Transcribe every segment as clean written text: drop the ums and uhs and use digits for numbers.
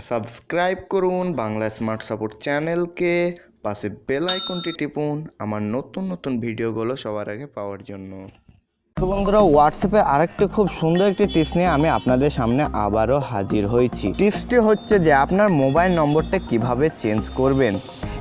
Subscribe করুন Bangla smart support চ্যানেলকে, পাশে বেল আইকনটি টিপুন আমার নতুন নতুন ভিডিওগুলো সবার আগে পাওয়ার জন্য। তো বন্ধুরা, হোয়াটসঅ্যাপে আরেকটি খুব সুন্দর একটি টিপস নিয়ে আমি আপনাদের সামনে আবারও হাজির হয়েছি। টিপসটি হচ্ছে যে আপনার মোবাইল নম্বরটা কিভাবে চেঞ্জ করবেন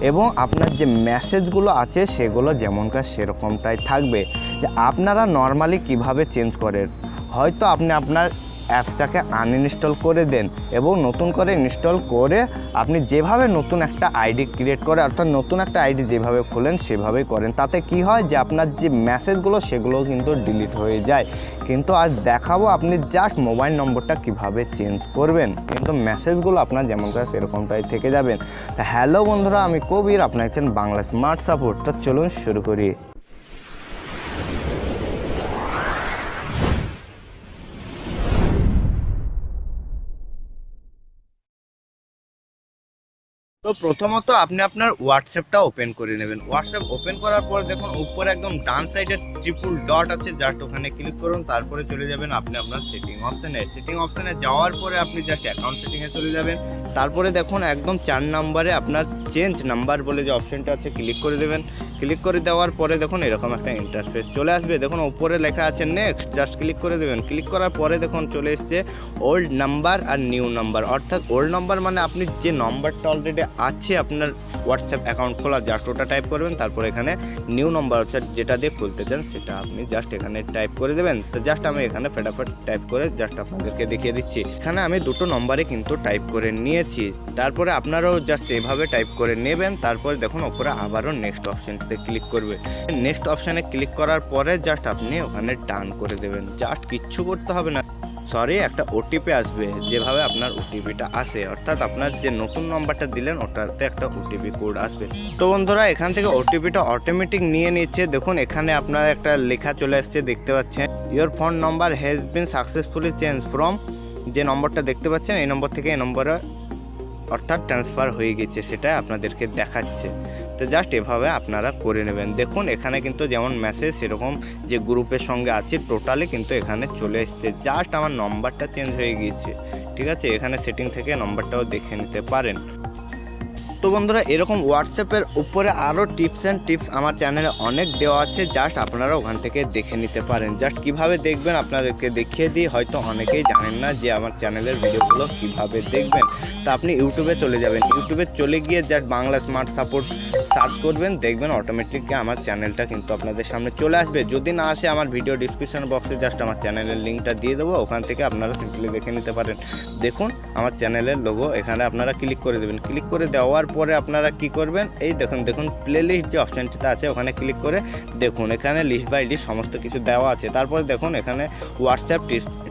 এবং আপনার যে মেসেজগুলো আছে সেগুলো যেমনকার সেরকমটাই থাকবে। যে আপনারা নর্মালি কিভাবে চেঞ্জ করেন, হয়তো আপনি আপনার অ্যাপসটাকে আনইনস্টল করে দেন এবং নতুন করে ইনস্টল করে আপনি যেভাবে নতুন একটা আইডি ক্রিয়েট করে, অর্থাৎ নতুন একটা আইডি যেভাবে খোলেন সেভাবেই করেন। তাতে কি হয় যে আপনার যে মেসেজগুলো সেগুলো কিন্তু ডিলিট হয়ে যায়। কিন্তু আজ দেখাবো আপনি জাস্ট মোবাইল নম্বরটা কিভাবে চেঞ্জ করবেন, কিন্তু মেসেজগুলো আপনার যেমনকার সেরকমটাই থেকে যাবেন। হ্যালো বন্ধুরা, আমি কবির, আপনার আছেন বাংলা স্মার্ট সাপোর্ট। তো চলুন শুরু করি। তো প্রথমত আপনি আপনার হোয়াটসঅ্যাপটা ওপেন করে নেবেন। হোয়াটসঅ্যাপ ওপেন করার পর দেখুন উপরে একদম ডান সাইডে ট্রিপল ডট আছে, জাস্ট ওখানে ক্লিক করুন। তারপরে চলে যাবেন আপনি আপনার সেটিং অপশানে যাওয়ার পরে আপনি জাস্ট অ্যাকাউন্ট সেটিংয়ে চলে যাবেন। তারপরে দেখুন একদম 4 নম্বরে আপনার চেঞ্জ নাম্বার বলে যে অপশানটা আছে ক্লিক করে দেবেন। ক্লিক করে দেওয়ার পরে দেখুন এরকম একটা ইন্টারফেস চলে আসবে। দেখুন উপরে লেখা আছে নেক্সট, জাস্ট ক্লিক করে দেবেন। ক্লিক করার পরে দেখুন চলে এসছে ওল্ড নাম্বার আর নিউ নাম্বার। অর্থাৎ ওল্ড নাম্বার মানে আপনি যে নম্বরটা অলরেডি আছে আপনার হোয়াটসঅ্যাপ অ্যাকাউন্ট খোলা, জাস্ট ওটা টাইপ করবেন। তারপর এখানে নিউ নাম্বার অর্থাৎ যেটা দিয়ে খুলতে চান সেটা আপনি জাস্ট এখানে টাইপ করে দেবেন। তো জাস্ট আমি এখানে ফটাফট টাইপ করে জাস্ট আপনাদেরকে দেখিয়ে দিচ্ছি। এখানে আমি দুটো নম্বরে কিন্তু টাইপ করে নিয়েছি। তারপরে আপনারাও জাস্ট এভাবে টাইপ করে নেবেন। তারপরে দেখুন ওপরে আবারও নেক্সট অপশানটিতে ক্লিক করবে। নেক্সট অপশানে ক্লিক করার পরে জাস্ট আপনি ওখানে ডান করে দেবেন। জাস্ট কিচ্ছু করতে হবে না, সরি একটা ওটিপি আসবে, যেভাবে আপনার ওটিপিটা আসে, অর্থাৎ আপনার যে নতুন নাম্বারটা দিলেন ওটাতে একটা ওটিপি কোড আসবে। তো বন্ধুরা, এখান থেকে ওটিপিটা অটোমেটিক নিয়ে নিচ্ছে। দেখুন এখানে আপনার একটা লেখা চলে আসছে, দেখতে পাচ্ছেন your phone number has been successfully change from, যে নম্বরটা দেখতে পাচ্ছেন এই নম্বর থেকে এই নম্বরে অর্থাৎ ট্রান্সফার হয়ে গেছে, সেটা আপনাদেরকে দেখাচ্ছে। তো জাস্ট এভাবে আপনারা করে নেবেন। দেখুন এখানে কিন্তু যেমন মেসেজ সেরকম যে গ্রুপের সঙ্গে আছে টোটালি কিন্তু এখানে চলে এসছে। জাস্ট আমার নম্বরটা চেঞ্জ হয়ে গিয়েছে, ঠিক আছে। এখানে সেটিং থেকে নম্বরটাও দেখে নিতে পারেন। তো বন্ধুরা, এরকম হোয়াটসঅ্যাপের উপরে আরও টিপস আমার চ্যানেলে অনেক দেওয়া আছে, জাস্ট আপনারা ওখান থেকে দেখে নিতে পারেন। জাস্ট কিভাবে দেখবেন আপনাদেরকে দেখিয়ে দিই, হয়তো অনেকেই জানেন না যে আমার চ্যানেলের ভিডিওগুলো কিভাবে দেখবেন। তো আপনি ইউটিউবে চলে যাবেন, ইউটিউবে চলে গিয়ে just Bangla smart support search করবেন, দেখবেন অটোমেটিকলি আমার চ্যানেলটা কিন্তু আপনাদের সামনে চলে আসবে। যদি না আসে আমার ভিডিও ডিসক্রিপশন বক্সে জাস্ট আমার চ্যানেলের লিঙ্কটা দিয়ে দেবো, ওখান থেকে আপনারা সিম্পলি দেখে নিতে পারেন। দেখুন আমার চ্যানেলের লোগো, এখানে আপনারা ক্লিক করে দেবেন। ক্লিক করে দেওয়ার পরে আপনারা কি করবেন, এই দেখুন প্লেলিস্ট যে অপশানটিতে আছে ওখানে ক্লিক করে দেখুন এখানে লিস্ট বাই লিস্ট সমস্ত কিছু দেওয়া আছে। তারপরে দেখুন এখানে হোয়াটসঅ্যাপ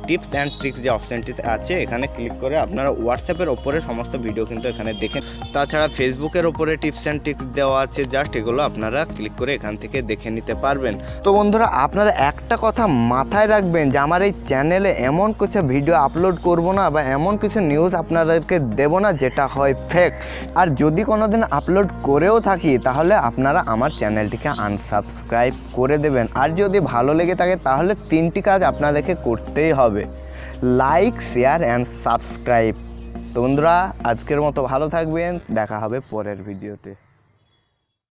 টিপস অ্যান্ড ট্রিক্স যে অপশানটিতে আছে এখানে ক্লিক করে আপনারা হোয়াটসঅ্যাপের ওপরে সমস্ত ভিডিও কিন্তু এখানে দেখেন। তাছাড়া ফেসবুকের ওপরে টিপস অ্যান্ড ট্রিক্স দেওয়া আছে, জাস্ট এগুলো আপনারা ক্লিক করে এখান থেকে দেখে নিতে পারবেন। তো বন্ধুরা, আপনারা একটা কথা মাথায় রাখবেন যে আমার এই চ্যানেলে এমন কিছু ভিডিও আপলোড করব না বা এমন কিছু নিউজ আপনাদেরকে দেব না যেটা হয় ফেক। আর যদি কোনোদিন আপলোড করেও থাকি তাহলে আপনারা আমার চ্যানেলটিকে আনসাবস্ক্রাইব করে দেবেন। আর যদি ভালো লেগে থাকে তাহলে 3টি কাজ আপনাদেরকে করতেই হবে: লাইক, শেয়ার অ্যান্ড সাবস্ক্রাইব। তো বন্ধুরা, আজকের মতো ভালো থাকবেন, দেখা হবে পরের ভিডিওতে।